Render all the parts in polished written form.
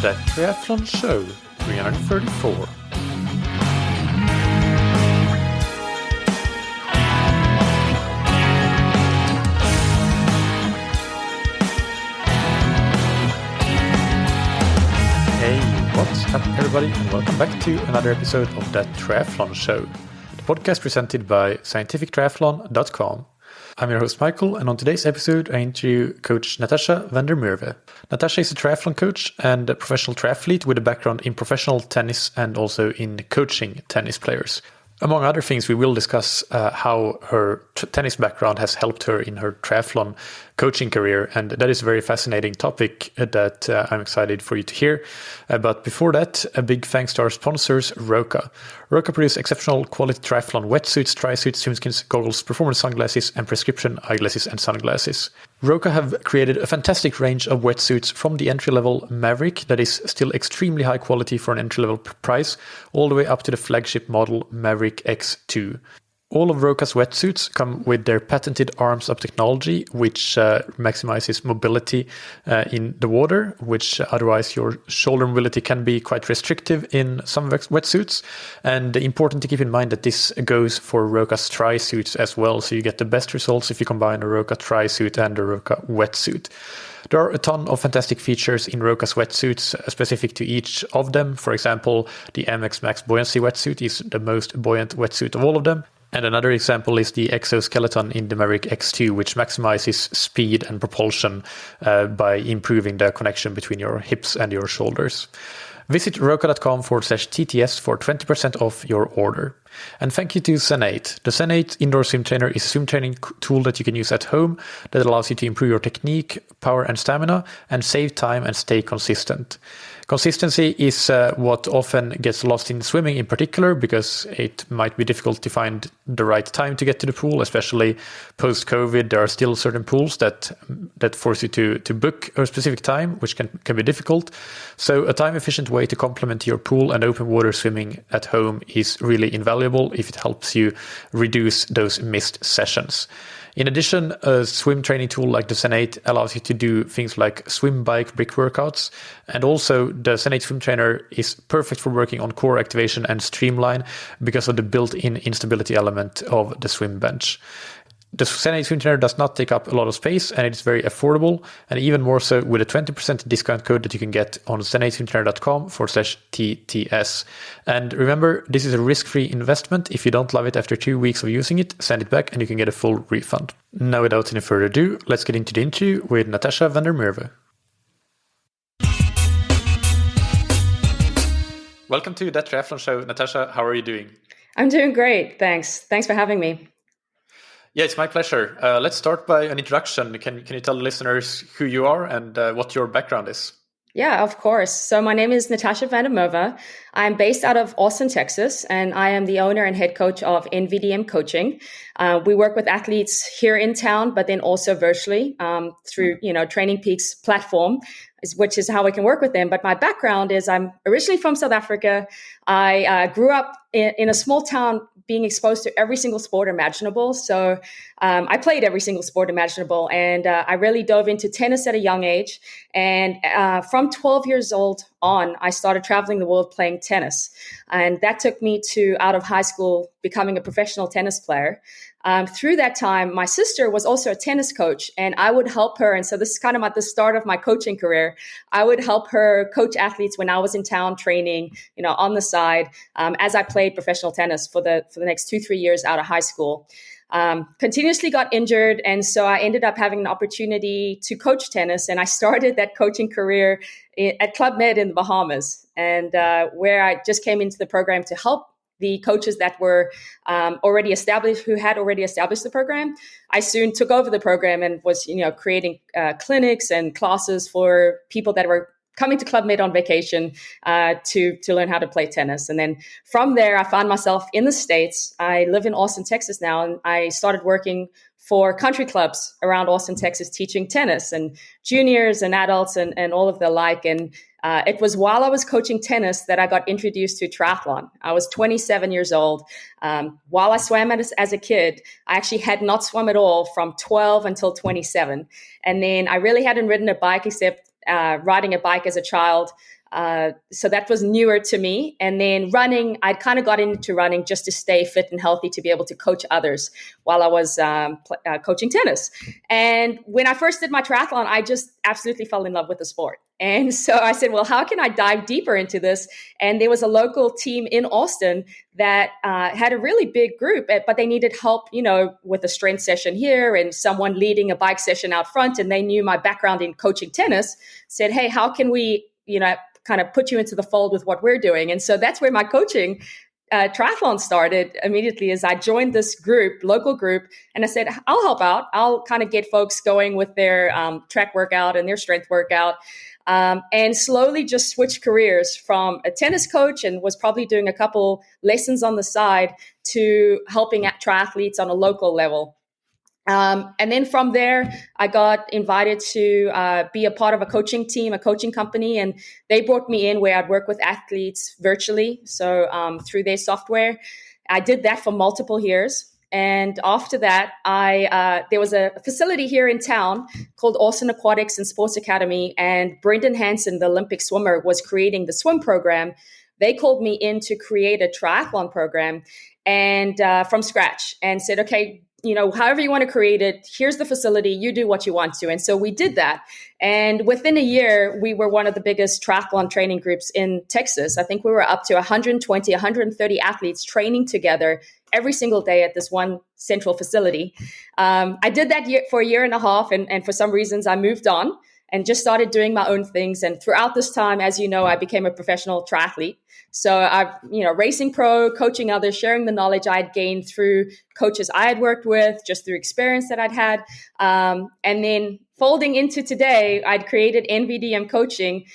The Triathlon Show 334. Hey, what's up everybody, and welcome back to another episode of The Triathlon Show, the podcast presented by scientifictriathlon.com. I'm your host Michael, and on today's episode I interview Coach Natasha van der Merwe. Natasha is a triathlon coach and a professional triathlete with a background in professional tennis and also in coaching tennis players. Among other things, we will discuss how her tennis background has helped her in her triathlon coaching career, and that is a very fascinating topic that I'm excited for you to hear. But before that, a big thanks to our sponsors, Roka. Roka produces exceptional quality triathlon wetsuits, tri-suits, swimskins, goggles, performance sunglasses, and prescription eyeglasses and sunglasses. Roka have created a fantastic range of wetsuits from the entry-level Maverick that is still extremely high quality for an entry-level price, all the way up to the flagship model Maverick X2. All of Roka's wetsuits come with their patented arms-up technology, which maximizes mobility in the water, which otherwise your shoulder mobility can be quite restrictive in some wetsuits. And important to keep in mind that this goes for Roka's tri-suits as well, so you get the best results if you combine a Roka tri-suit and a Roka wetsuit. There are a ton of fantastic features in Roka's wetsuits specific to each of them. For example, the MX Max Buoyancy wetsuit is the most buoyant wetsuit of all of them. And another example is the exoskeleton in the Maverick X2, which maximizes speed and propulsion by improving the connection between your hips and your shoulders. Visit roka.com/TTS for 20% off your order. And thank you to Zen8. The Zen8 indoor swim trainer is a swim training tool that you can use at home that allows you to improve your technique, power and stamina, and save time and stay consistent. Consistency is what often gets lost in swimming in particular, because it might be difficult to find the right time to get to the pool, especially post-COVID. There are still certain pools that force you to book a specific time, which can be difficult. So a time-efficient way to complement your pool and open water swimming at home is really invaluable if it helps you reduce those missed sessions. In addition, a swim training tool like the Zen8 allows you to do things like swim, bike, brick workouts. And also the Zen8 swim trainer is perfect for working on core activation and streamline because of the built-in instability element of the swim bench. The Zen8 swim trainer does not take up a lot of space, and it's very affordable, and even more so with a 20% discount code that you can get on zen8swimtrainer.com/TTS. And remember, this is a risk-free investment. If you don't love it after 2 weeks of using it, send it back and you can get a full refund. Now, without any further ado, let's get into the interview with Natasha van der Merwe. Welcome to That Triathlon Show. Natasha, how are you doing? I'm doing great, thanks. Thanks for having me. Yeah, it's my pleasure. Let's start by an introduction. Can you tell the listeners who you are and what your background is? Yeah, of course. So my name is Natasha van der Merwe. I'm based out of Austin, Texas, and I am the owner and head coach of NVDM Coaching. We work with athletes here in town, but then also virtually through Training Peaks platform, which is how we can work with them. But my background is I'm originally from South Africa. I grew up in a small town being exposed to every single sport imaginable. So I played every single sport imaginable, and I really dove into tennis at a young age. And from 12 years old on, I started traveling the world playing tennis. And that took me to, out of high school, becoming a professional tennis player. Through that time, my sister was also a tennis coach, and I would help her. And so this is kind of at the start of my coaching career. I would help her coach athletes when I was in town training, on the side, as I played professional tennis for the next 2-3 years out of high school. Continuously got injured. And so I ended up having an opportunity to coach tennis. And I started that coaching career at Club Med in the Bahamas, and where I just came into the program to help the coaches that were already established, who had already established the program. I soon took over the program and was, creating clinics and classes for people that were coming to Club Med on vacation to learn how to play tennis. And then from there, I found myself in the States. I live in Austin, Texas now, and I started working for country clubs around Austin, Texas, teaching tennis and juniors and adults and all of the like. And it was while I was coaching tennis that I got introduced to triathlon. I was 27 years old. While I swam as a kid, I actually had not swum at all from 12 until 27. And then I really hadn't ridden a bike except riding a bike as a child So that was newer to me. And then running, I kind of got into running just to stay fit and healthy, to be able to coach others while I was coaching tennis. And when I first did my triathlon, I just absolutely fell in love with the sport. And so I said, well, how can I dive deeper into this? And there was a local team in Austin that had a really big group, but they needed help, with a strength session here and someone leading a bike session out front. And they knew my background in coaching tennis, said, hey, how can we, kind of put you into the fold with what we're doing? And so that's where my coaching triathlon started immediately, as I joined this group, local group, and I said, I'll help out. I'll kind of get folks going with their track workout and their strength workout. And slowly just switched careers from a tennis coach, and was probably doing a couple lessons on the side, to helping at triathletes on a local level. And then from there, I got invited to be a part of a coaching team, a coaching company, and they brought me in where I'd work with athletes virtually, so through their software. I did that for multiple years. And after that, there was a facility here in town called Austin Aquatics and Sports Academy, and Brendan Hansen, the Olympic swimmer, was creating the swim program. They called me in to create a triathlon program, and from scratch, and said, okay, however you want to create it, here's the facility, you do what you want to. And so we did that. And within a year, we were one of the biggest triathlon training groups in Texas. I think we were up to 120, 130 athletes training together every single day at this one central facility. I did that for a year and a half. And for some reasons, I moved on and just started doing my own things. And throughout this time, as you know, I became a professional triathlete. So I've, racing pro, coaching others, sharing the knowledge I had gained through coaches I had worked with, just through experience that I'd had. And then folding into today, I'd created NVDM coaching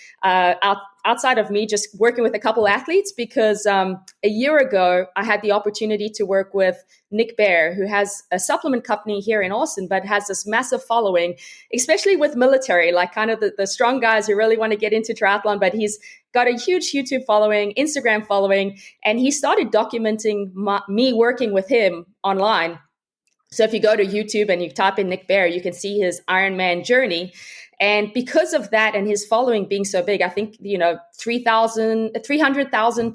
outside of me just working with a couple athletes, because a year ago, I had the opportunity to work with Nick Bear, who has a supplement company here in Austin, but has this massive following, especially with military, like kind of the strong guys who really want to get into triathlon, but he's got a huge YouTube following, Instagram following, and he started documenting me working with him online. So if you go to YouTube and you type in Nick Bear, you can see his Ironman journey. And because of that and his following being so big, I think, 300,000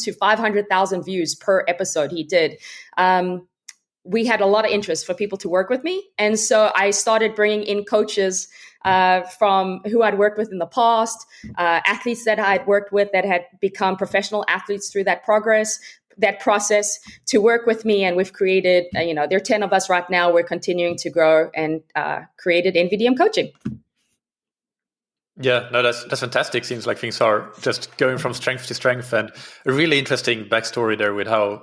to 500,000 views per episode he did. We had a lot of interest for people to work with me. And so I started bringing in coaches from who I'd worked with in the past, athletes that I'd worked with that had become professional athletes through that process to work with me. And we've created, there are 10 of us right now. We're continuing to grow and created NVDM coaching. Yeah, no, that's fantastic. Seems like things are just going from strength to strength, and a really interesting backstory there with how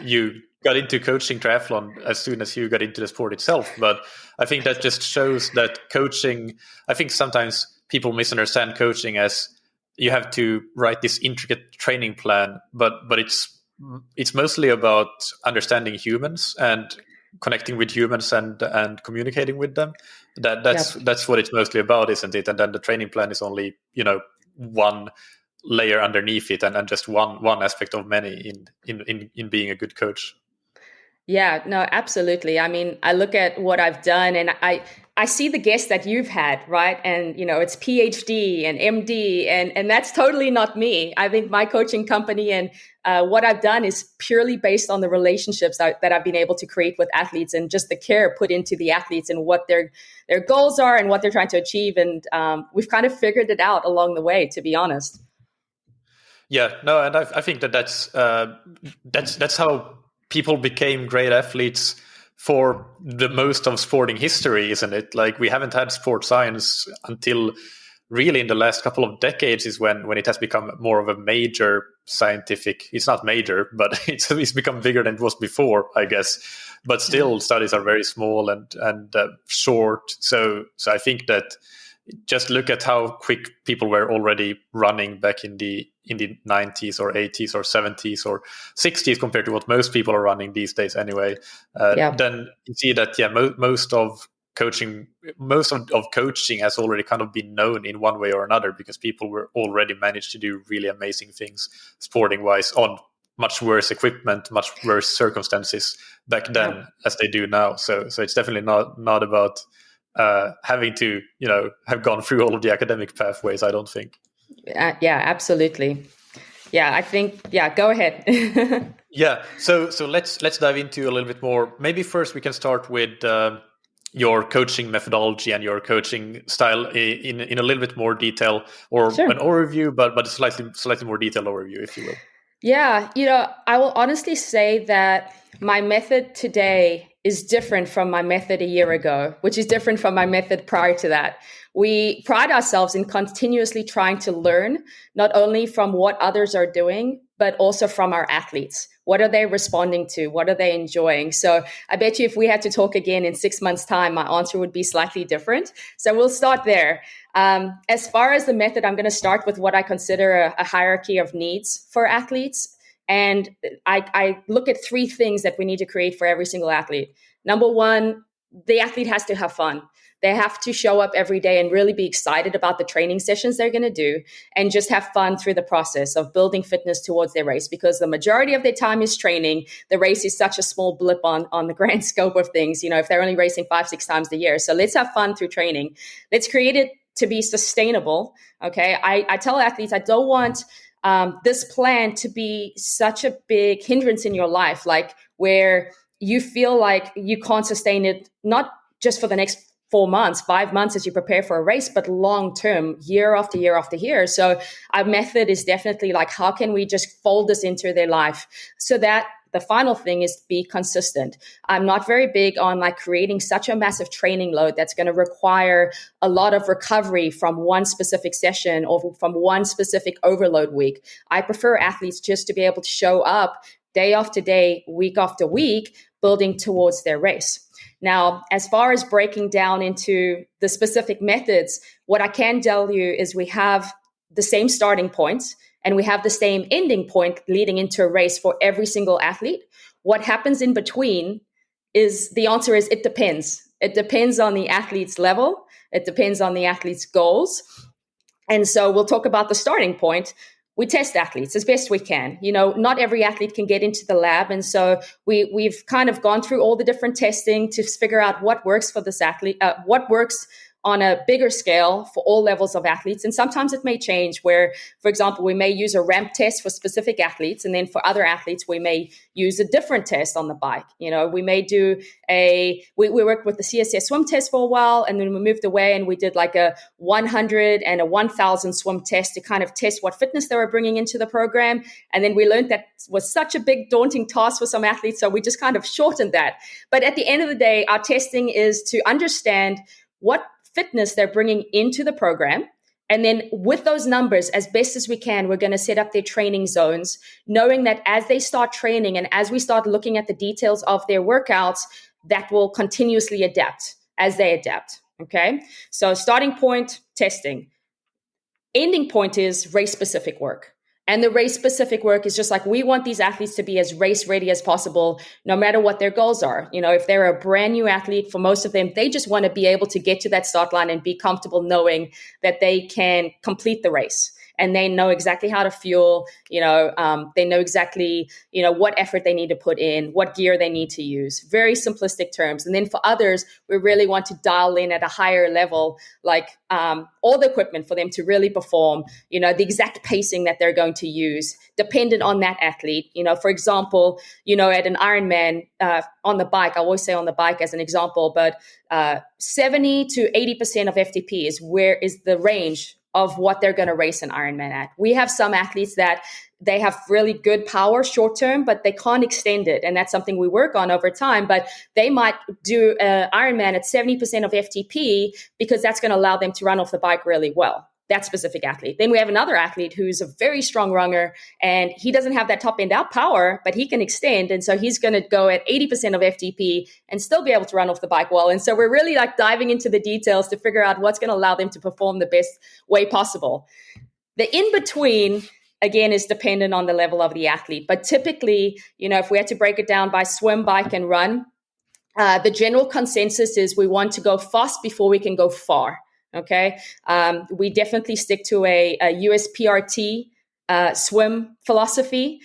you got into coaching triathlon as soon as you got into the sport itself. But I think that just shows that coaching, I think sometimes people misunderstand coaching as you have to write this intricate training plan, but it's mostly about understanding humans and connecting with humans and communicating with them. That's what it's mostly about, isn't it? And then the training plan is only, one layer underneath it, and just one aspect of many in being a good coach. Yeah, no, absolutely. I mean, I look at what I've done, and I see the guests that you've had, right? And, it's PhD and MD, and that's totally not me. I think my coaching company and what I've done is purely based on the relationships that I've been able to create with athletes, and just the care put into the athletes and what their goals are and what they're trying to achieve. And we've kind of figured it out along the way, to be honest. Yeah, no, and I think that's how people became great athletes for the most of sporting history, isn't it? Like, we haven't had sports science until really in the last couple of decades is when it has become more of a major scientific. It's not major, but it's become bigger than it was before, I guess. But still, studies are very small and short. So I think that just look at how quick people were already running back in the 90s or 80s or 70s or 60s compared to what most people are running these days anyway. Then you see that most of coaching has already kind of been known in one way or another, because people were already managed to do really amazing things sporting wise on much worse equipment, much worse circumstances back then as they do now. So it's definitely not about having to have gone through all of the academic pathways, I don't think. Yeah, absolutely. Yeah, I think, go ahead. Yeah. So let's dive into a little bit more. Maybe first we can start with your coaching methodology and your coaching style in a little bit more detail, or Sure. an overview, but a slightly more detailed overview, if you will. Yeah, I will honestly say that my method today is different from my method a year ago, which is different from my method prior to that. We pride ourselves in continuously trying to learn, not only from what others are doing, but also from our athletes. What are they responding to? What are they enjoying? So I bet you if we had to talk again in 6 months' time, my answer would be slightly different. So we'll start there. As far as the method, I'm going to start with what I consider a hierarchy of needs for athletes. And I look at three things that we need to create for every single athlete. Number one, the athlete has to have fun. They have to show up every day and really be excited about the training sessions they're going to do and just have fun through the process of building fitness towards their race, because the majority of their time is training. The race is such a small blip on the grand scope of things, if they're only racing 5-6 times a year. So let's have fun through training. Let's create it to be sustainable. Okay. I tell athletes, I don't want this plan to be such a big hindrance in your life, like where you feel like you can't sustain it, not just for the next 4 months, 5 months as you prepare for a race, but long term, year after year after year. So our method is definitely like, how can we just fold this into their life so that the final thing is be consistent. I'm not very big on like creating such a massive training load that's going to require a lot of recovery from one specific session or from one specific overload week. I prefer athletes just to be able to show up day after day, week after week, building towards their race. Now, as far as breaking down into the specific methods, what I can tell you is we have the same starting points and we have the same ending point leading into a race for every single athlete. What happens in between the answer is it depends. It depends on the athlete's level. It depends on the athlete's goals. And so we'll talk about the starting point. We test athletes as best we can. Not every athlete can get into the lab. And so we've kind of gone through all the different testing to figure out what works for this athlete, what works on a bigger scale for all levels of athletes. And sometimes it may change where, for example, we may use a ramp test for specific athletes. And then for other athletes, we may use a different test on the bike. We may do we worked with the CSS swim test for a while, and then we moved away and we did like a 100 and a 1000 swim test to kind of test what fitness they were bringing into the program. And then we learned that was such a big daunting task for some athletes. So we just kind of shortened that. But at the end of the day, our testing is to understand what fitness they're bringing into the program. And then with those numbers, as best as we can, we're going to set up their training zones, knowing that as they start training and as we start looking at the details of their workouts, that will continuously adapt as they adapt. Okay. So starting point, testing. Ending point is race specific work. And the race specific work is just like, we want these athletes to be as race ready as possible, no matter what their goals are. If they're a brand new athlete, for most of them, they just want to be able to get to that start line and be comfortable knowing that they can complete the race. And they know exactly how to fuel, they know exactly, what effort they need to put in, what gear they need to use, very simplistic terms. And then for others, we really want to dial in at a higher level, like all the equipment for them to really perform, the exact pacing that they're going to use, dependent on that athlete. For example, at an Ironman on the bike, I always say on the bike as an example, but 70 to 80% of FTP is the range of what they're going to race an Ironman at. We have some athletes that they have really good power short term, but they can't extend it. And that's something we work on over time. But they might do an Ironman at 70% of FTP because that's going to allow them to run off the bike really well. That specific athlete. Then we have another athlete who's a very strong runner and he doesn't have that top end out power, but he can extend. And so he's going to go at 80% of FTP and still be able to run off the bike well. And so we're really like diving into the details to figure out what's going to allow them to perform the best way possible. The in-between, again, is dependent on the level of the athlete. But typically, if we had to break it down by swim, bike, and run, the general consensus is we want to go fast before we can go far. Okay. We definitely stick to a USPRT swim philosophy.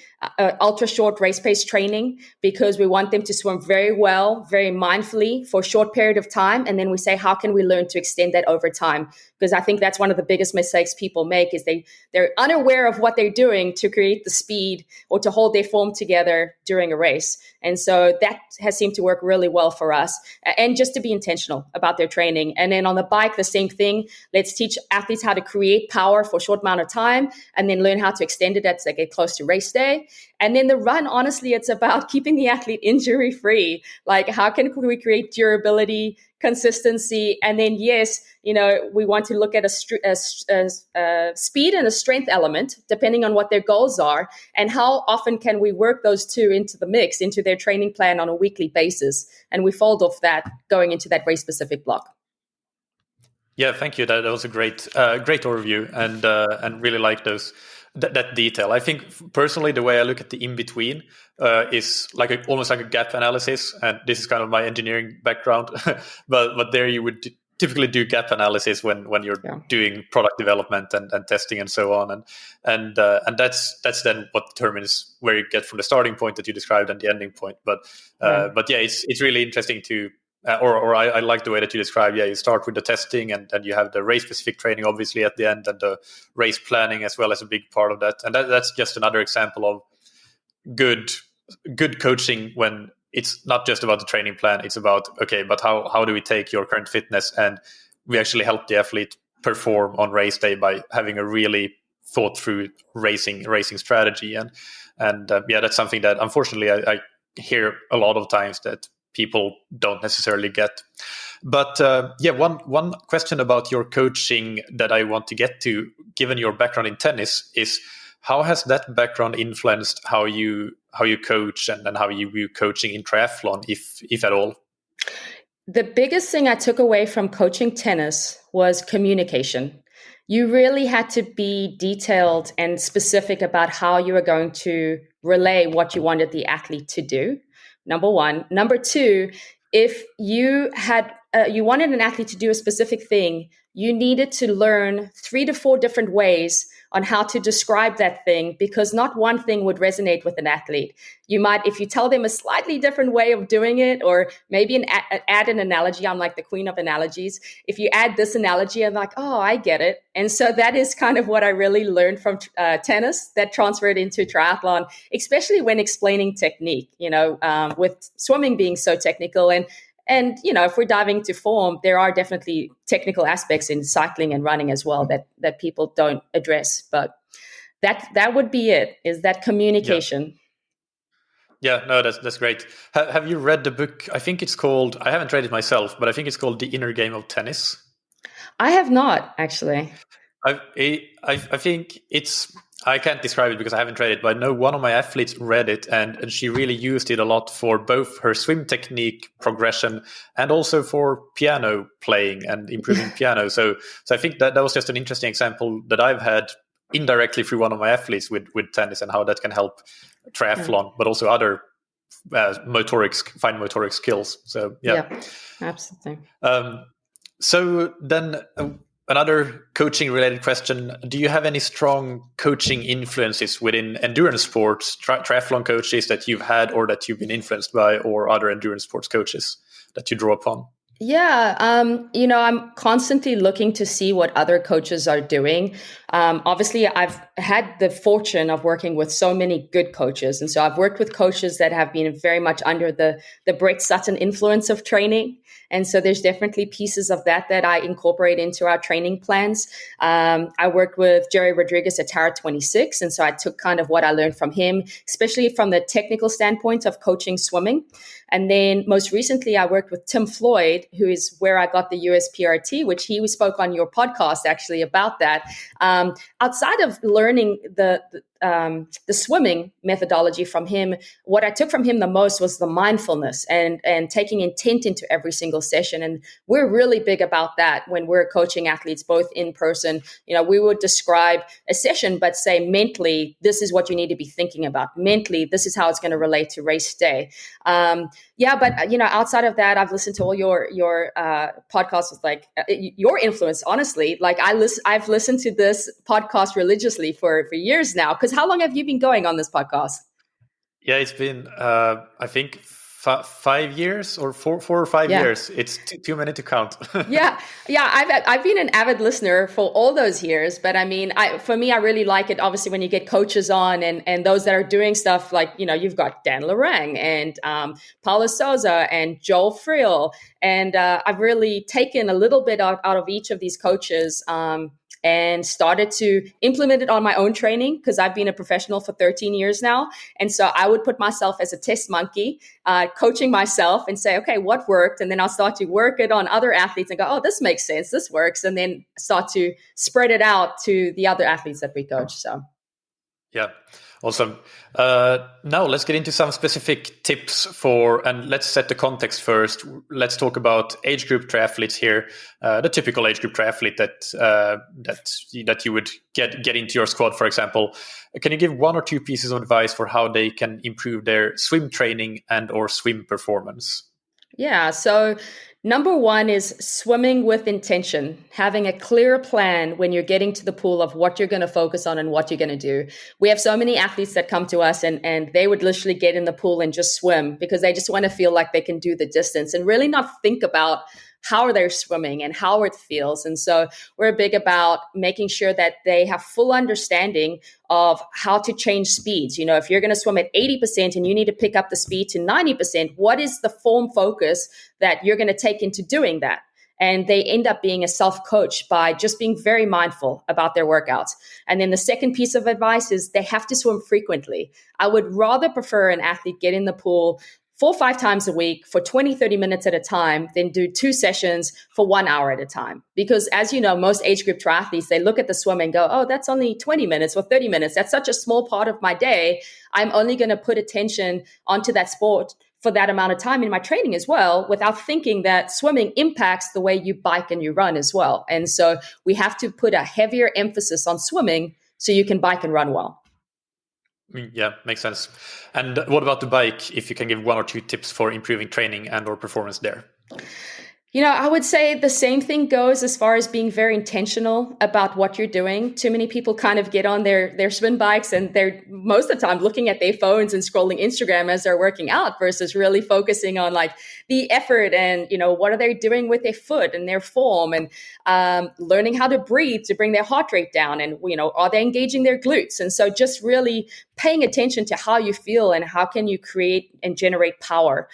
ultra short race pace training, because we want them to swim very well, very mindfully for a short period of time. And then we say, how can we learn to extend that over time? Because I think that's one of the biggest mistakes people make, is they're unaware of what they're doing to create the speed or to hold their form together during a race. And so that has seemed to work really well for us. And just to be intentional about their training. And then on the bike, the same thing. Let's teach athletes how to create power for a short amount of time and then learn how to extend it as they get close to race day. And then the run, honestly, it's about keeping the athlete injury free. Like, how can we create durability, consistency? And then, yes, we want to look at a speed and a strength element, depending on what their goals are. And how often can we work those two into the mix, into their training plan on a weekly basis? And we fold off that going into that race specific block. Yeah, thank you. That was a great overview, and really like that detail. I think personally, the way I look at the in between is almost like a gap analysis, and this is kind of my engineering background. but there you would typically do gap analysis when you're doing product development and testing and so on, and that's then what determines where you get from the starting point that you described and the ending point. But yeah, it's really interesting to. I like the way that you describe. Yeah, you start with the testing, and you have the race-specific training, obviously, at the end, and the race planning as well as a big part of that. And that's just another example of good coaching, when it's not just about the training plan. It's about, okay, but how do we take your current fitness and we actually help the athlete perform on race day by having a really thought through racing strategy. And that's something that unfortunately I hear a lot of times that people don't necessarily get. But one question about your coaching that I want to get to, given your background in tennis, is how has that background influenced how you coach and how you view coaching in triathlon, if at all? The biggest thing I took away from coaching tennis was communication. You really had to be detailed and specific about how you were going to relay what you wanted the athlete to do. Number one. Number two, if you had you wanted an athlete to do a specific thing, you needed to learn 3 to 4 different ways on how to describe that thing, because not one thing would resonate with an athlete. You might, if you tell them a slightly different way of doing it, or maybe add an analogy. I'm like the queen of analogies. If you add this analogy, I'm like, oh, I get it. And so that is kind of what I really learned from tennis that transferred into triathlon, especially when explaining technique, with swimming being so technical. And if we're diving into form, there are definitely technical aspects in cycling and running as well that people don't address. But that would be it, is that communication. Yeah, no, that's great. Have you read the book? I think it's called, I haven't read it myself, but I think it's called The Inner Game of Tennis. I have not, actually. I think it's, I can't describe it because I haven't read it, but I know one of my athletes read it, and she really used it a lot for both her swim technique progression and also for piano playing and improving piano. So I think that was just an interesting example that I've had indirectly through one of my athletes with tennis, and how that can help triathlon, but also other fine motoric skills. So yeah, absolutely. So then another coaching related question: do you have any strong coaching influences within endurance sports, triathlon coaches that you've had or that you've been influenced by, or other endurance sports coaches that you draw upon? Yeah, I'm constantly looking to see what other coaches are doing. Obviously, I've had the fortune of working with so many good coaches. And so I've worked with coaches that have been very much under the Brett Sutton influence of training. And so there's definitely pieces of that I incorporate into our training plans. I worked with Jerry Rodriguez at Tara 26. And so I took kind of what I learned from him, especially from the technical standpoint of coaching swimming. And then most recently, I worked with Tim Floyd, who is where I got the USPRT, which he spoke on your podcast actually about that. Outside of learning the swimming methodology from him, what I took from him the most was the mindfulness and taking intent into every single session. And we're really big about that when we're coaching athletes, both in person. We would describe a session, but say mentally, this is what you need to be thinking about. Mentally, this is how it's going to relate to race day. But outside of that, I've listened to all your podcasts with your influence. Honestly, I've listened to this podcast religiously for years now. Because how long have you been going on this podcast? Yeah, it's been I think 5 years or 4 or 5 Yeah. years. It's too many to count. Yeah, yeah. I've been an avid listener for all those years, but I mean, for me, I really like it. Obviously, when you get coaches on and those that are doing stuff like you've got Dan Lorang and Paulo Souza and Joel Friel, and I've really taken a little bit out of each of these coaches. And started to implement it on my own training because I've been a professional for 13 years now. And so I would put myself as a test monkey, coaching myself and say, okay, what worked? And then I'll start to work it on other athletes and go, oh, this makes sense. This works. And then start to spread it out to the other athletes that we coach. So. Yeah, awesome. Now let's get into some specific tips and let's set the context first. Let's talk about age group triathletes here, the typical age group triathlete that you would get into your squad, for example. Can you give one or two pieces of advice for how they can improve their swim training and or swim performance? Yeah. So number one is swimming with intention, having a clear plan when you're getting to the pool of what you're going to focus on and what you're going to do. We have so many athletes that come to us and they would literally get in the pool and just swim because they just want to feel like they can do the distance and really not think about how they're swimming and how it feels. And so we're big about making sure that they have full understanding of how to change speeds. If you're going to swim at 80% and you need to pick up the speed to 90%, what is the form focus that you're going to take into doing that? And they end up being a self-coach by just being very mindful about their workouts. And then the second piece of advice is they have to swim frequently. I would rather prefer an athlete get in the pool 4 or 5 times a week for 20, 30 minutes at a time, then do 2 sessions for 1 hour at a time. Because as you know, most age group triathletes, they look at the swim and go, oh, that's only 20 minutes or 30 minutes. That's such a small part of my day. I'm only going to put attention onto that sport for that amount of time in my training as well, without thinking that swimming impacts the way you bike and you run as well. And so we have to put a heavier emphasis on swimming so you can bike and run well. Yeah, makes sense. And what about the bike? If you can give one or two tips for improving training and or performance there. I would say the same thing goes as far as being very intentional about what you're doing. Too many people kind of get on their swim bikes and they're most of the time looking at their phones and scrolling Instagram as they're working out versus really focusing on like the effort and, what are they doing with their foot and their form and learning how to breathe to bring their heart rate down and, are they engaging their glutes? And so just really paying attention to how you feel and how can you create and generate power.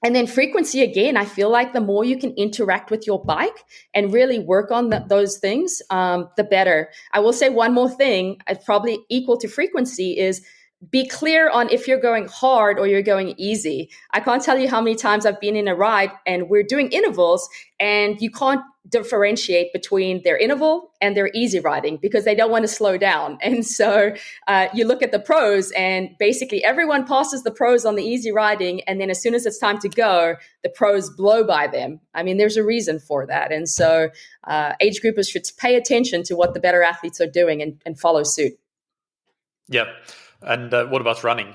And then frequency, again, I feel like the more you can interact with your bike and really work on those things, the better. I will say one more thing, probably equal to frequency, is be clear on if you're going hard or you're going easy. I can't tell you how many times I've been in a ride and we're doing intervals and you can't differentiate between their interval and their easy riding because they don't want to slow down. And so you look at the pros and basically everyone passes the pros on the easy riding. And then as soon as it's time to go, the pros blow by them. I mean, there's a reason for that. And so age groupers should pay attention to what the better athletes are doing and follow suit. Yeah. And what about running?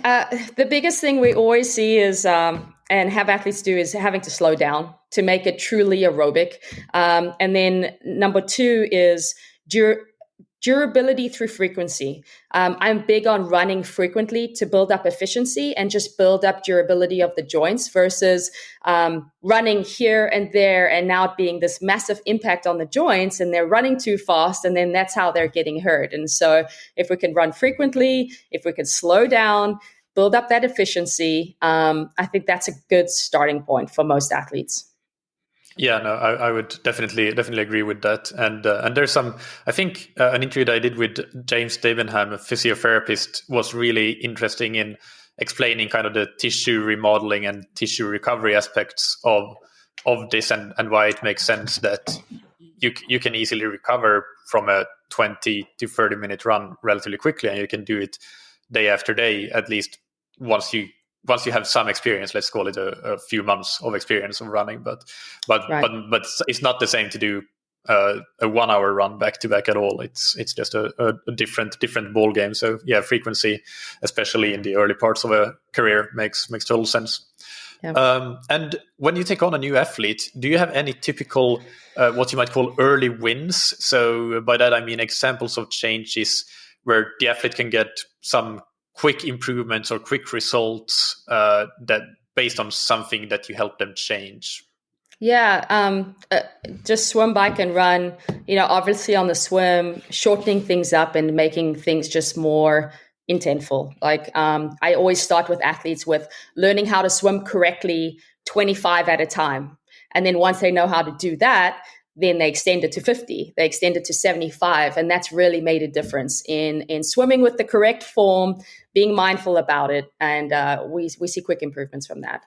The biggest thing we always see is, and have athletes do, is having to slow down to make it truly aerobic. And then number 2 is durability through frequency. I'm big on running frequently to build up efficiency and just build up durability of the joints versus running here and there and now it being this massive impact on the joints and they're running too fast and then that's how they're getting hurt. And so if we can run frequently, if we can slow down, build up that efficiency, I think that's a good starting point for most athletes. Yeah, no, I would definitely agree with that. And there's some, I think an interview that I did with James Debenham, a physiotherapist, was really interesting in explaining kind of the tissue remodeling and tissue recovery aspects of this and why it makes sense that you can easily recover from a 20 to 30 minute run relatively quickly, and you can do it day after day, at least once you have some experience. Let's call it a few months of experience of running, but it's not the same to do a 1 hour run back to back at all. It's just a different ball game. So yeah, frequency, especially in the early parts of a career, makes total sense. Yeah. And when you take on a new athlete, do you have any typical what you might call early wins? So by that I mean examples of changes where the athlete can get some quick improvements or quick results that based on something that you help them change? Yeah, just swim, bike, and run. Obviously on the swim, shortening things up and making things just more intentful. Like I always start with athletes with learning how to swim correctly 25 at a time. And then once they know how to do that, then they extend it to 50, they extend it to 75. And that's really made a difference in swimming with the correct form, being mindful about it. And we see quick improvements from that.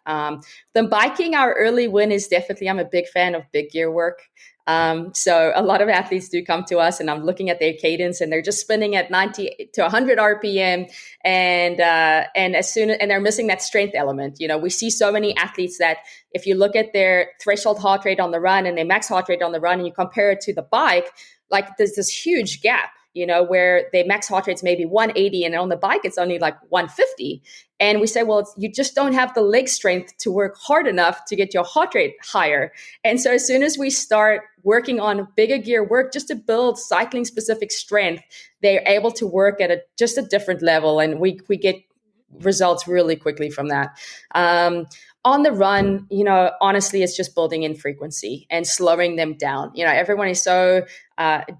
Then biking, our early win is definitely, I'm a big fan of big gear work. So a lot of athletes do come to us and I'm looking at their cadence and they're just spinning at 90 to 100 RPM and they're missing that strength element. We see so many athletes that if you look at their threshold heart rate on the run and their max heart rate on the run and you compare it to the bike, like there's this huge gap, where their max heart rate's maybe 180 and on the bike it's only like 150. And we say, well, you just don't have the leg strength to work hard enough to get your heart rate higher. And so as soon as we start working on bigger gear work just to build cycling specific strength, they're able to work at just a different level. And we get results really quickly from that. On the run, honestly, it's just building in frequency and slowing them down. Everyone is so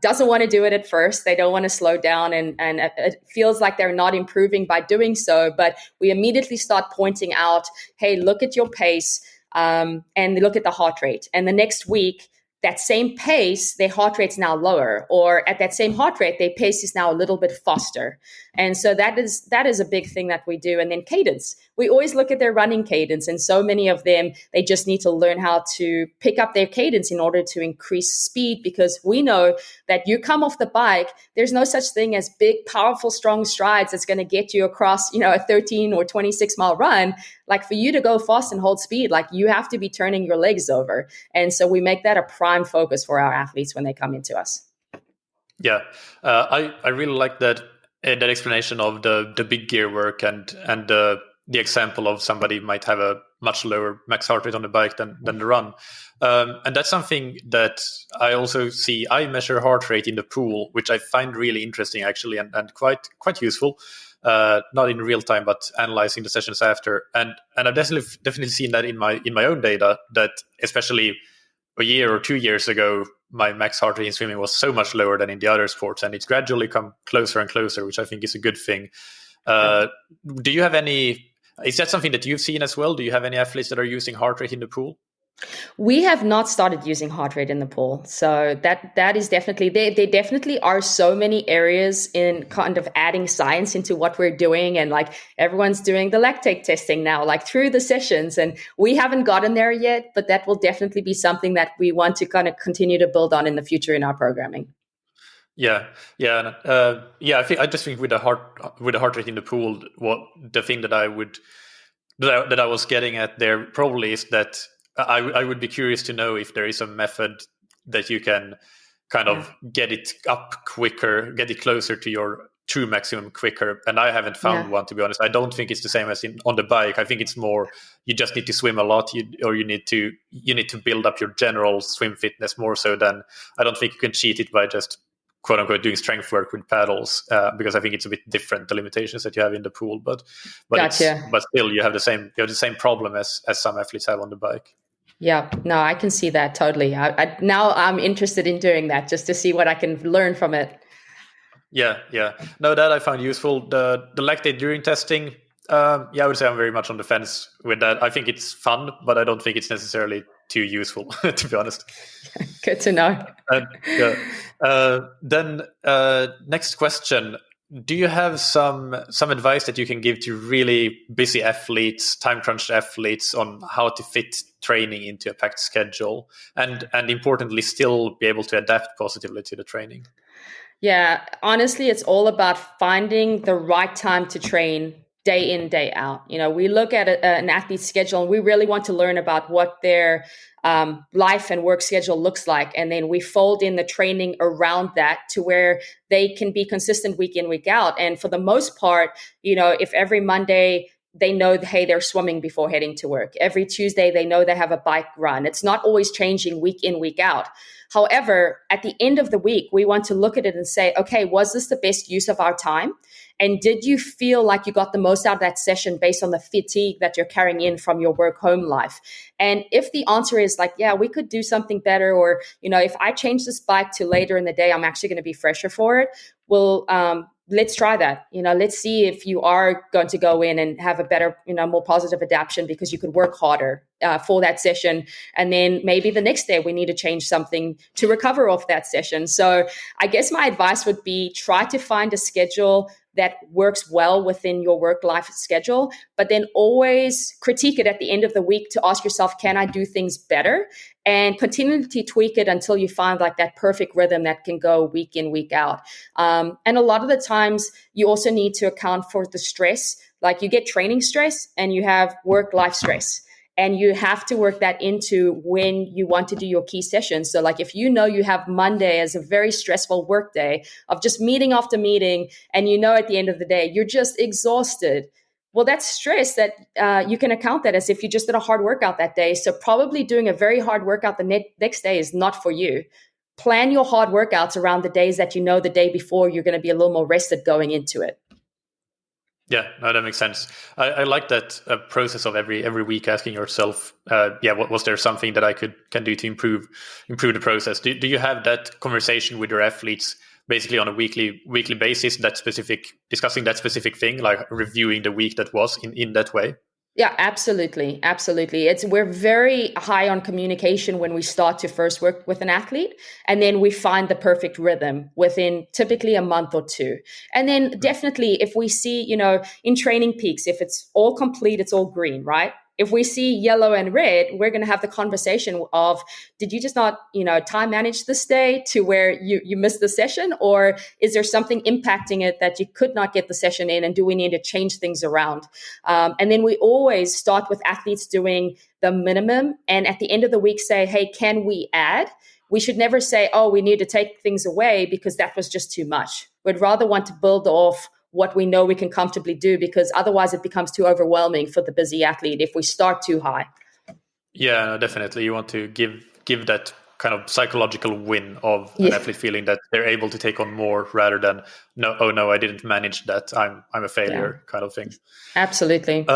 doesn't want to do it at first. They don't want to slow down and it feels like they're not improving by doing so. But we immediately start pointing out, hey, look at your pace and look at the heart rate. And the next week, that same pace, their heart rate's now lower, or at that same heart rate, their pace is now a little bit faster. And so that is a big thing that we do. And then cadence. We always look at their running cadence, and so many of them, they just need to learn how to pick up their cadence in order to increase speed, because we know that you come off the bike, there's no such thing as big, powerful, strong strides that's going to get you across, a 13 or 26 mile run. Like for you to go fast and hold speed, like you have to be turning your legs over. And so we make that a prime focus for our athletes when they come into us. Yeah, I really like that explanation of the big gear work and the example of somebody might have a much lower max heart rate on the bike than the run. And that's something that I also see. I measure heart rate in the pool, which I find really interesting actually, and quite useful. Not in real time, but analyzing the sessions after. And I've definitely seen that in my own data, that especially a year or 2 years ago, my max heart rate in swimming was so much lower than in the other sports, and it's gradually come closer and closer, which I think is a good thing. Do you have any? Is that something that you've seen as well? Do you have any athletes that are using heart rate in the pool? We have not started using heart rate in the pool. So that is definitely, there definitely are so many areas in kind of adding science into what we're doing. And like everyone's doing the lactate testing now, like through the sessions. And we haven't gotten there yet, but that will definitely be something that we want to kind of continue to build on in the future in our programming. I just think with the heart rate in the pool, the thing that I was getting at there probably is that I would be curious to know if there is a method that you can kind of get it up quicker, get it closer to your true maximum quicker. And I haven't found one, to be honest. I don't think it's the same as on the bike. I think it's more you just need to swim a lot, or you need to build up your general swim fitness more so than. I don't think you can cheat it by just quote unquote doing strength work with paddles, because I think it's a bit different, the limitations that you have in the pool, but gotcha. But still you have the same problem as some athletes have on the bike. Yeah, no, I can see that totally. Now I'm interested in doing that just to see what I can learn from it. Yeah. No, that I found useful. The lactate during testing, I would say I'm very much on the fence with that. I think it's fun, but I don't think it's necessarily too useful, to be honest. Good to know. Then next question. Do you have some advice that you can give to really busy athletes, time-crunched athletes, on how to fit training into a packed schedule and importantly, still be able to adapt positively to the training? Yeah, honestly, it's all about finding the right time to train day in, day out. We look at an athlete's schedule and we really want to learn about what their life and work schedule looks like. And then we fold in the training around that to where they can be consistent week in, week out. And for the most part, if every Monday they know, hey, they're swimming before heading to work. Every Tuesday, they know they have a bike run. It's not always changing week in, week out. However, at the end of the week, we want to look at it and say, okay, was this the best use of our time? And did you feel like you got the most out of that session based on the fatigue that you're carrying in from your work home life? And if the answer is like, yeah, we could do something better, or, if I change this bike to later in the day, I'm actually going to be fresher for it. Well, let's try that. Let's see if you are going to go in and have a better, more positive adaptation because you could work harder for that session. And then maybe the next day we need to change something to recover off that session. So I guess my advice would be try to find a schedule that works well within your work-life schedule, but then always critique it at the end of the week to ask yourself, can I do things better? And continually tweak it until you find like that perfect rhythm that can go week in, week out. And a lot of the times you also need to account for the stress. Like you get training stress and you have work-life stress. And you have to work that into when you want to do your key sessions. So like if you have Monday as a very stressful work day of just meeting after meeting, and at the end of the day, you're just exhausted. Well, that's stress that you can account that as if you just did a hard workout that day. So probably doing a very hard workout the next day is not for you. Plan your hard workouts around the days that the day before you're going to be a little more rested going into it. Yeah, no, that makes sense. I like that process of every week asking yourself, what was there something that I can do to improve the process? Do you have that conversation with your athletes basically on a weekly basis, discussing that specific thing, like reviewing the week that was in that way? Yeah, absolutely. Absolutely. We're very high on communication when we start to first work with an athlete, and then we find the perfect rhythm within typically a month or two. And then definitely if we see, in training peaks, if it's all complete, it's all green, right? If we see yellow and red, we're going to have the conversation of, did you just not, time manage this day to where you missed the session? Or is there something impacting it that you could not get the session in? And do we need to change things around? And then we always start with athletes doing the minimum. And at the end of the week, say, hey, can we add? We should never say, oh, we need to take things away because that was just too much. We'd rather want to build off what we know we can comfortably do, because otherwise it becomes too overwhelming for the busy athlete if we start too high. Yeah, definitely. You want to give that kind of psychological win of an athlete feeling that they're able to take on more rather than, no, I didn't manage that, I'm a failure kind of thing. Absolutely.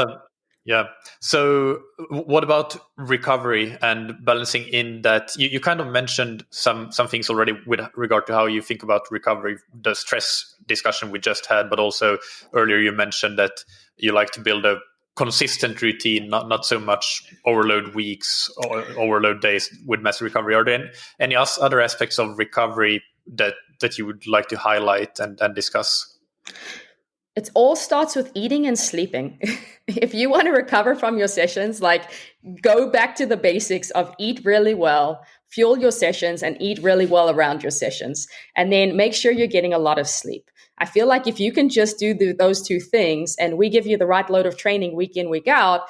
Yeah. So what about recovery and balancing in that? You kind of mentioned some things already with regard to how you think about recovery, the stress discussion we just had, but also earlier you mentioned that you like to build a consistent routine, not so much overload weeks or overload days with massive recovery. Are there any other aspects of recovery that you would like to highlight and discuss? It all starts with eating and sleeping. If you want to recover from your sessions, go back to the basics of eat really well, fuel your sessions, and eat really well around your sessions. And then make sure you're getting a lot of sleep. I feel like if you can just do those two things and we give you the right load of training week in, week out,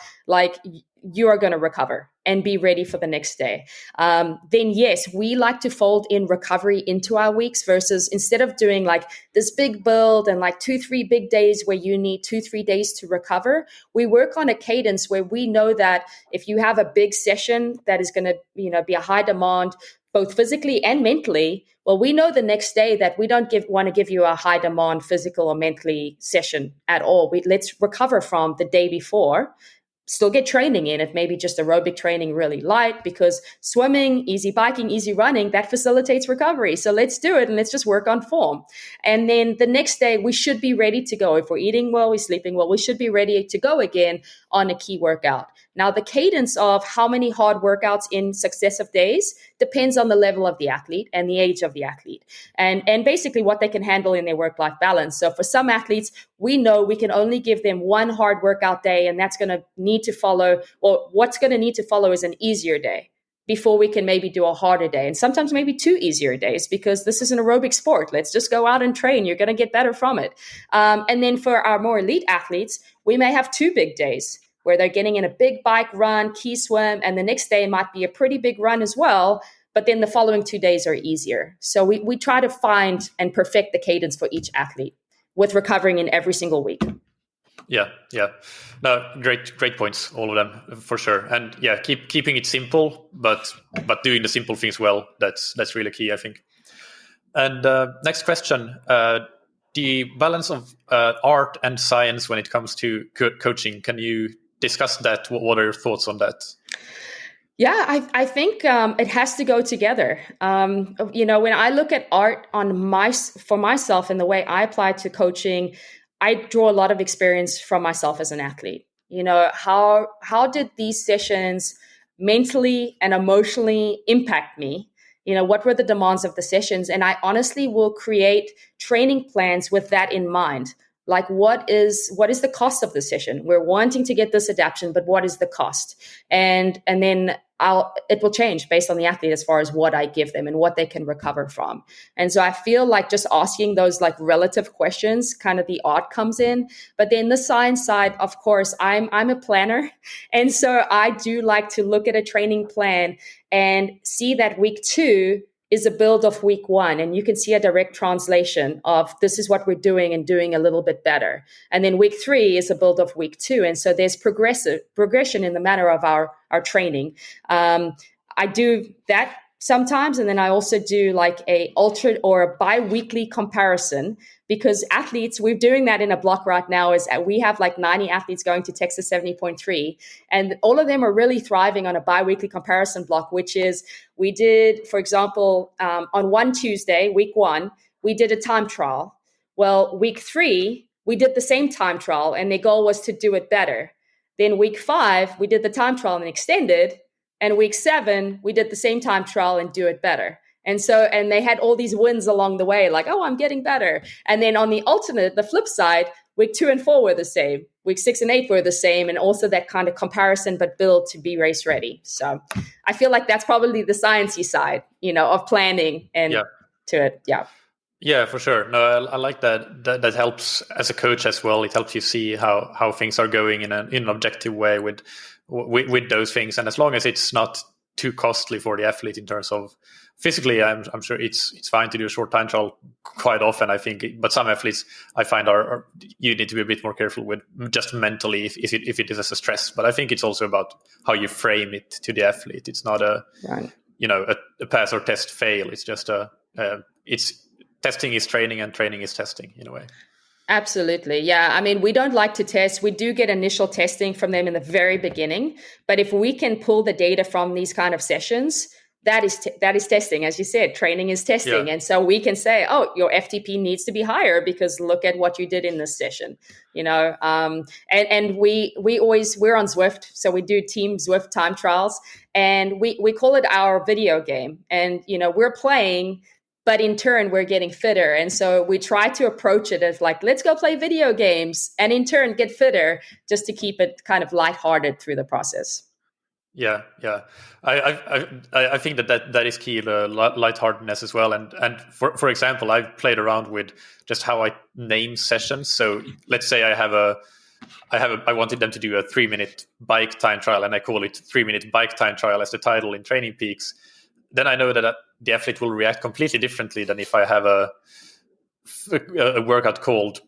you are going to recover and be ready for the next day. Then yes, we like to fold in recovery into our weeks versus instead of doing this big build and 2-3 big days where you need 2-3 days to recover, we work on a cadence where we know that if you have a big session that is going to be a high demand, both physically and mentally, well, we know the next day that we don't want to give you a high demand physical or mentally session at all. Let's recover from the day before, still get training in it, maybe just aerobic training really light, because swimming, easy biking, easy running, that facilitates recovery. So let's do it and let's just work on form. And then the next day we should be ready to go. If we're eating well, we're sleeping well, we should be ready to go again on a key workout. Now, the cadence of how many hard workouts in successive days depends on the level of the athlete and the age of the athlete and basically what they can handle in their work-life balance. So for some athletes, we know we can only give them one hard workout day, and that's going to need to follow, or what's going to need to follow is an easier day before we can maybe do a harder day. And sometimes maybe 2 easier days, because this is an aerobic sport. Let's just go out and train. You're going to get better from it. And then for our more elite athletes, we may have 2 big days where they're getting in a big bike run, key swim, and the next day might be a pretty big run as well, but then the following 2 days are easier. So we try to find and perfect the cadence for each athlete with recovering in every single week. Yeah, yeah. No, great points, all of them for sure. And yeah, keeping it simple, but doing the simple things well. That's really key, I think. And next question: the balance of art and science when it comes to coaching. Can you discuss that? What are your thoughts on that? Yeah, I think it has to go together. When I look at art for myself and the way I apply to coaching, I draw a lot of experience from myself as an athlete. How did these sessions mentally and emotionally impact me? What were the demands of the sessions? And I honestly will create training plans with that in mind. Like what is the cost of the session? We're wanting to get this adaptation, but what is the cost? And then it will change based on the athlete as far as what I give them and what they can recover from. And so I feel like just asking those like relative questions, kind of the art comes in. But then the science side, of course, I'm a planner. And so I do like to look at a training plan and see that week 2 is a build of week 1, and you can see a direct translation of this is what we're doing and doing a little bit better. And then week 3 is a build of week 2, and so there's progression in the manner of our training. I do that sometimes, and then I also do like a alternate or a bi-weekly comparison, because athletes, we're doing that in a block right now. Is we have like 90 athletes going to Texas 70.3, and all of them are really thriving on a bi-weekly comparison block, which is we did, for example, on one Tuesday, week 1, we did a time trial. Well, week 3, we did the same time trial, and their goal was to do it better. Then week 5, we did the time trial and extended. And week 7, we did the same time trial and do it better. And they had all these wins along the way, like, oh, I'm getting better. And then on the flip side, week 2 and 4 were the same. Week 6 and 8 were the same. And also that kind of comparison, but build to be race ready. So I feel like that's probably the sciencey side, of planning and to it. Yeah. Yeah, for sure. No, I like that. That helps as a coach as well. It helps you see how things are going in an objective way with those things. And as long as it's not too costly for the athlete in terms of physically, I'm sure it's fine to do a short time trial quite often, I think. But some athletes I find are you need to be a bit more careful with just mentally if it is as a stress. But I think it's also about how you frame it to the athlete. It's not a pass or test fail. It's just it's testing is training and training is testing in a way. Absolutely. Yeah. I mean, we don't like to test. We do get initial testing from them in the very beginning. But if we can pull the data from these kind of sessions, that is testing. As you said, training is testing. Yeah. And so we can say, oh, your FTP needs to be higher because look at what you did in this session, and we're on Zwift. So we do team Zwift time trials, and we call it our video game. And, we're playing, but in turn, we're getting fitter. And so we try to approach it as like, let's go play video games and in turn get fitter, just to keep it kind of lighthearted through the process. Yeah. I think that is key, the lightheartedness as well. And for example, I've played around with just how I name sessions. So let's say I wanted them to do a 3-minute bike time trial, and I call it 3-minute bike time trial as the title in Training Peaks. Then I know that the athlete will react completely differently than if I have a workout called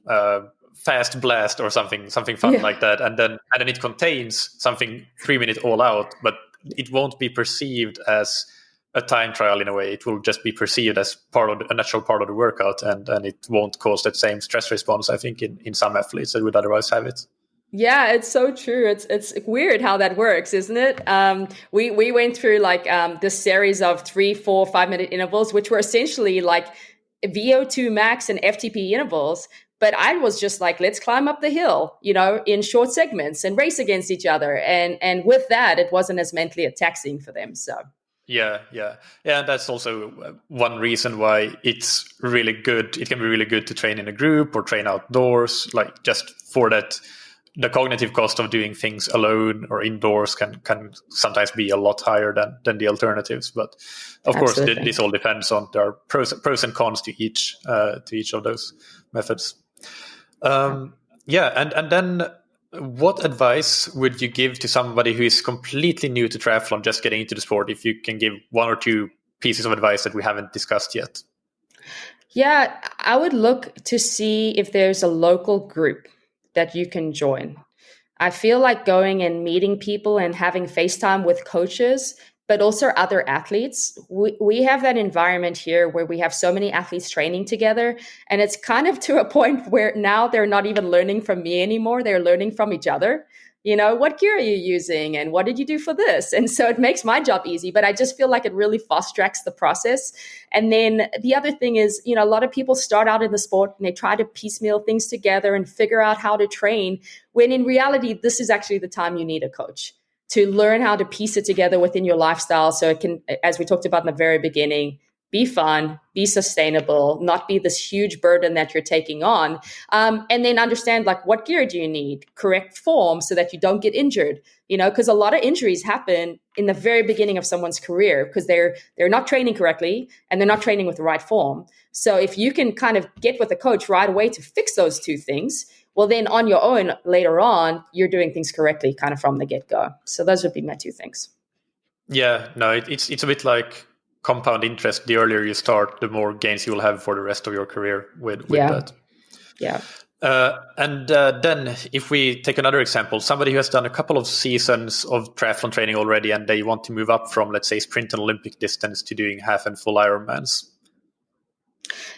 Fast Blast or something fun like that, and then it contains something 3-minute all out, but it won't be perceived as a time trial in a way. It will just be perceived as a natural part of the workout, and it won't cause that same stress response, I think, in some athletes that would otherwise have it. Yeah, it's so true. It's weird how that works, isn't it? We went through like this series of 3, 4, 5-minute intervals, which were essentially like VO2 max and FTP intervals. But I was just like, let's climb up the hill, in short segments and race against each other. And with that, it wasn't as mentally taxing for them. So. Yeah. And that's also one reason why it's really good. It can be really good to train in a group or train outdoors, like just for that. The cognitive cost of doing things alone or indoors can sometimes be a lot higher than the alternatives. But of Absolutely. Course, this all depends on there are pros and cons to each of those methods. And then what advice would you give to somebody who is completely new to triathlon, just getting into the sport? If you can give 1 or 2 pieces of advice that we haven't discussed yet. Yeah, I would look to see if there's a local group. that you can join. I feel like going and meeting people and having FaceTime with coaches, but also other athletes. We have that environment here where we have so many athletes training together. And it's kind of to a point where now they're not even learning from me anymore. They're learning from each other. What gear are you using and what did you do for this? And so it makes my job easy, but I just feel like it really fast tracks the process. And then the other thing is, a lot of people start out in the sport and they try to piecemeal things together and figure out how to train, when in reality, this is actually the time you need a coach to learn how to piece it together within your lifestyle. So it can, as we talked about in the very beginning, be fun, be sustainable, not be this huge burden that you're taking on. And then understand, like, what gear do you need, correct form so that you don't get injured, because a lot of injuries happen in the very beginning of someone's career because they're not training correctly and they're not training with the right form. So if you can kind of get with a coach right away to fix those two things, well, then on your own later on, you're doing things correctly kind of from the get-go. So those would be my two things. Yeah, no, it's a bit like compound interest. The earlier you start, the more gains you will have for the rest of your career with that. Yeah. And then if we take another example, somebody who has done a couple of seasons of triathlon training already and they want to move up from, let's say, sprint and Olympic distance to doing half and full Ironmans.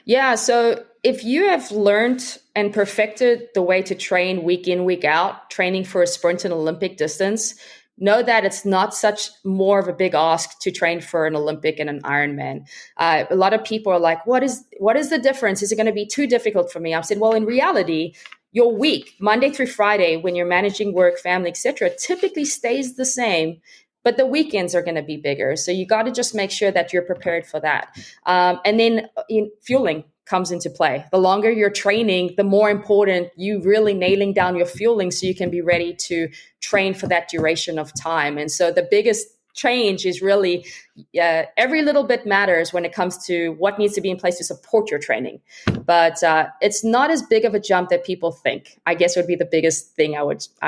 Yeah. So if you have learned and perfected the way to train week in, week out, training for a sprint and Olympic distance, know that it's not such more of a big ask to train for an Olympic and an Ironman. A lot of people are like, what is the difference? Is it going to be too difficult for me? I've said, well, in reality, your week, Monday through Friday, when you're managing work, family, etc., typically stays the same, but the weekends are going to be bigger. So you got to just make sure that you're prepared for that. And then fueling comes into play. The longer you're training, the more important you really nailing down your fueling so you can be ready to train for that duration of time. And so the biggest change is really every little bit matters when it comes to what needs to be in place to support your training. But it's not as big of a jump that people think, I guess would be the biggest thing I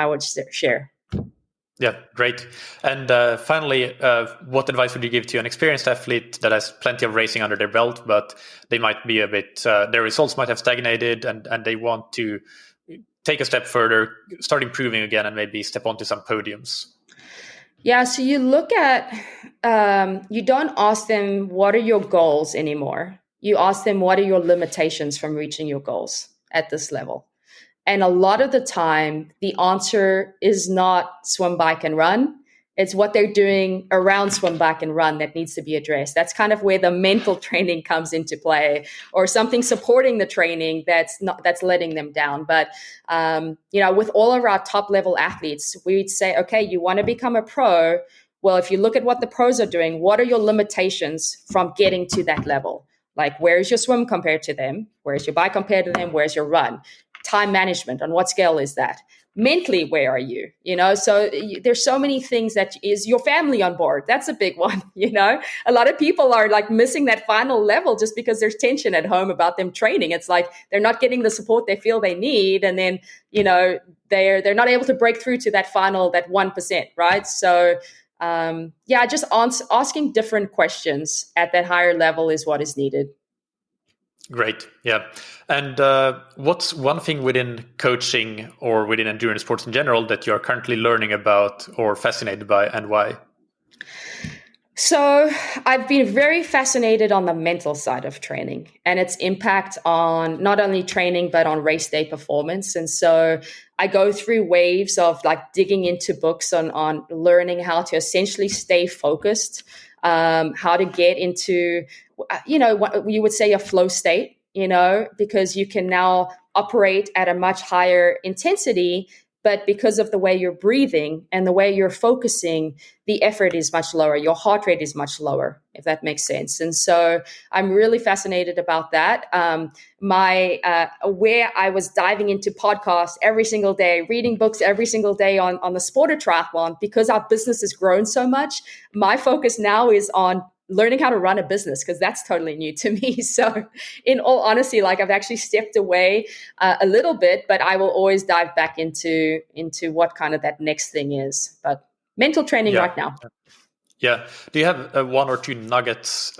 would share. Yeah, great. And finally, what advice would you give to an experienced athlete that has plenty of racing under their belt, but they might be a bit, their results might have stagnated and they want to take a step further, start improving again, and maybe step onto some podiums? Yeah, so you look at, you don't ask them, what are your goals anymore? You ask them, what are your limitations from reaching your goals at this level? And a lot of the time, the answer is not swim, bike, and run. It's what they're doing around swim, bike, and run that needs to be addressed. That's kind of where the mental training comes into play, or something supporting the training that's letting them down. But with all of our top level athletes, we'd say, okay, you want to become a pro. Well, if you look at what the pros are doing, what are your limitations from getting to that level? Like, where's your swim compared to them? Where's your bike compared to them? Where's your run? Time management, on what scale is that? Mentally, where are you? So there's so many things. That is your family on board. That's a big one. A lot of people are like missing that final level just because there's tension at home about them training. It's like they're not getting the support they feel they need, and then they're not able to break through to that 1%, right? So just asking different questions at that higher level is what is needed. Great. Yeah. And what's one thing within coaching or within endurance sports in general that you're currently learning about or fascinated by, and why? So I've been very fascinated on the mental side of training and its impact on not only training, but on race day performance. And so I go through waves of like digging into books on learning how to essentially stay focused, how to get into, what you would say a flow state, because you can now operate at a much higher intensity, but because of the way you're breathing and the way you're focusing, the effort is much lower. Your heart rate is much lower, if that makes sense. And so I'm really fascinated about that. Where I was diving into podcasts every single day, reading books every single day on the sport of triathlon, because our business has grown so much, my focus now is on learning how to run a business, because that's totally new to me. So in all honesty, like I've actually stepped away a little bit, but I will always dive back into what kind of that next thing is. But mental training right now. Yeah. Do you have one or two nuggets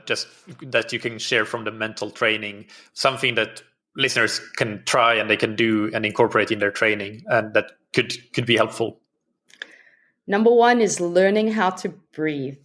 just that you can share from the mental training? Something that listeners can try and they can do and incorporate in their training, and that could be helpful? Number one is learning how to breathe.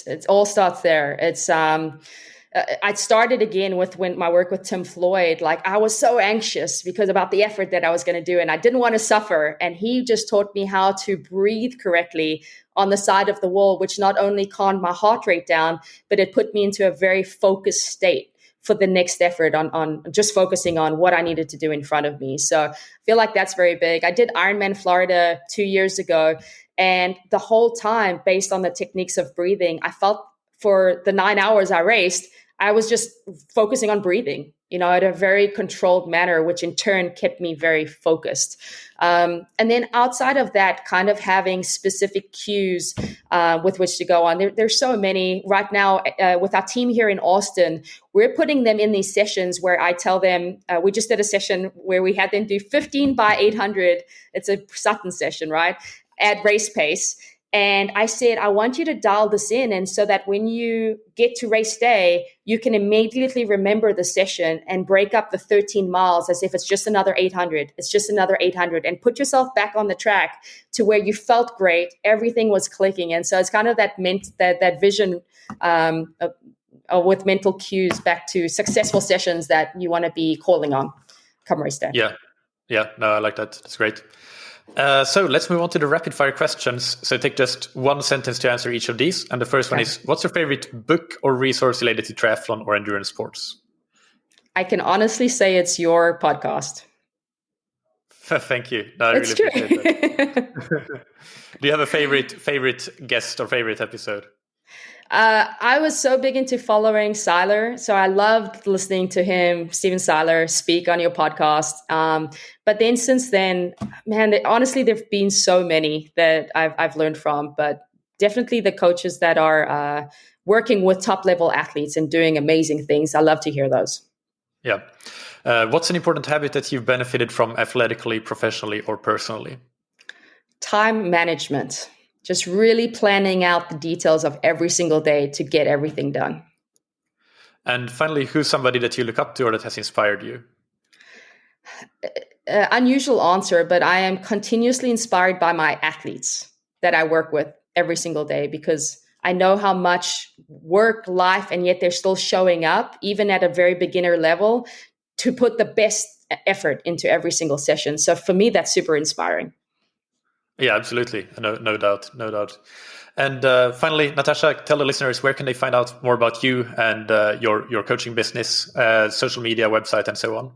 It all starts there. It's I started again with my work with Tim Floyd. Like, I was so anxious because about the effort that I was going to do, and I didn't want to suffer. And he just taught me how to breathe correctly on the side of the wall, which not only calmed my heart rate down, but it put me into a very focused state for the next effort on just focusing on what I needed to do in front of me. So I feel like that's very big. I did Ironman Florida 2 years ago, and the whole time, based on the techniques of breathing, I felt for the 9 hours I raced, I was just focusing on breathing, in a very controlled manner, which in turn kept me very focused. And then outside of that, kind of having specific cues with which to go on. There's so many right now with our team here in Austin. We're putting them in these sessions where I tell them, we just did a session where we had them do 15 by 800. It's a Sutton session, right? At race pace. And I said, I want you to dial this in, and so that when you get to race day, you can immediately remember the session and break up the 13 miles as if it's just another 800. It's just another 800, and put yourself back on the track to where you felt great. Everything was clicking. And so it's kind of that vision with mental cues back to successful sessions that you want to be calling on come race day. Yeah. No, I like that. That's great. So let's move on to the rapid fire questions. So take just one sentence to answer each of these. And the first one is, what's your favorite book or resource related to triathlon or endurance sports? I can honestly say it's your podcast. Thank you. No, I really appreciate that. Do you have a favorite guest or favorite episode? I was so big into following Seiler. So I loved listening to him, Steven Seiler, speak on your podcast. But then since then, man, honestly, there've been so many that I've learned from, but definitely the coaches that are working with top level athletes and doing amazing things. I love to hear those. Yeah. What's an important habit that you've benefited from athletically, professionally, or personally? Time management. Just really planning out the details of every single day to get everything done. And finally, who's somebody that you look up to or that has inspired you? Unusual answer, but I am continuously inspired by my athletes that I work with every single day, because I know how much work, life, and yet they're still showing up, even at a very beginner level, to put the best effort into every single session. So for me, that's super inspiring. Yeah, absolutely. No doubt. And finally, Natasha, tell the listeners, where can they find out more about you and your coaching business, social media, website, and so on?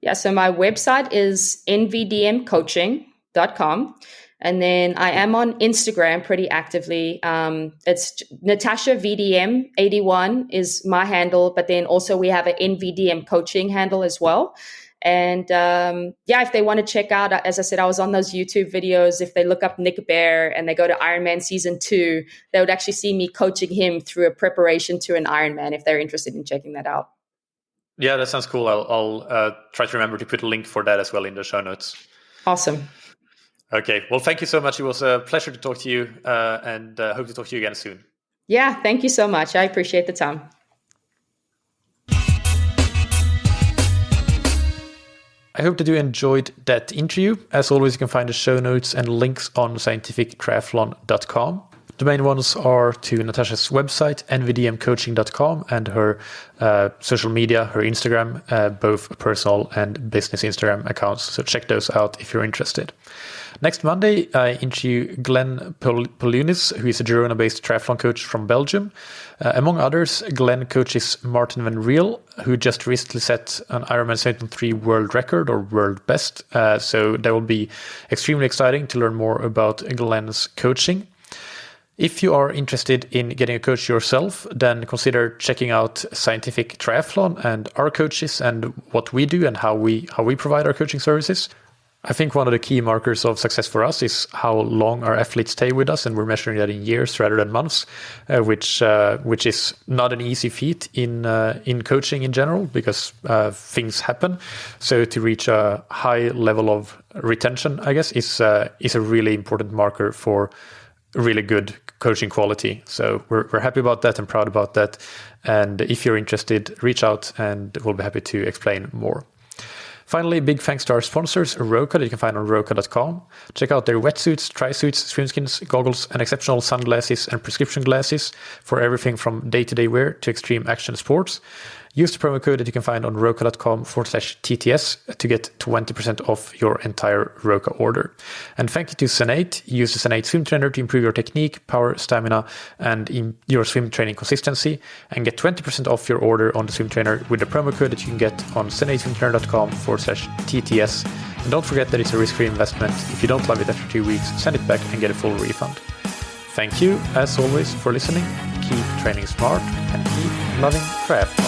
Yeah, so my website is nvdmcoaching.com. And then I am on Instagram pretty actively. It's Natasha VDM81 is my handle, but then also we have an NVDM coaching handle as well. And if they want to check out, as I said, I was on those YouTube videos. If they look up Nick Bear and they go to Ironman Season 2, they would actually see me coaching him through a preparation to an Ironman if they're interested in checking that out. Yeah, that sounds cool. I'll try to remember to put a link for that as well in the show notes. Awesome. Okay. Well, thank you so much. It was a pleasure to talk to you and hope to talk to you again soon. Yeah, thank you so much. I appreciate the time. I hope that you enjoyed that interview. As always, you can find the show notes and links on scientifictriathlon.com. The main ones are to Natasha's website, nvdmcoaching.com, and her social media, her Instagram, both personal and business Instagram accounts. So check those out if you're interested. Next Monday, I interview Glenn Polunis, who is a Girona-based triathlon coach from Belgium. Among others, Glenn coaches Martin van Riel, who just recently set an Ironman 73 world record or world best. So that will be extremely exciting to learn more about Glenn's coaching. If you are interested in getting a coach yourself, then consider checking out Scientific Triathlon and our coaches and what we do and how we provide our coaching services. I think one of the key markers of success for us is how long our athletes stay with us, and we're measuring that in years rather than months, which is not an easy feat in coaching in general, because things happen. So to reach a high level of retention, I guess, is a really important marker for really good coaching quality. So we're happy about that and proud about that. And if you're interested, reach out and we'll be happy to explain more. Finally, big thanks to our sponsors, Roka, that you can find on roka.com. Check out their wetsuits, tri-suits, swimskins, goggles, and exceptional sunglasses and prescription glasses for everything from day-to-day wear to extreme action sports. Use the promo code that you can find on roka.com/TTS to get 20% off your entire Roka order. And thank you to Senate. Use the Senate swim trainer to improve your technique, power, stamina, and in your swim training consistency. And get 20% off your order on the swim trainer with the promo code that you can get on senateswimtrainer.com/TTS. And don't forget that it's a risk-free investment. If you don't love it after 2 weeks, send it back and get a full refund. Thank you, as always, for listening. Keep training smart and keep loving triathlon.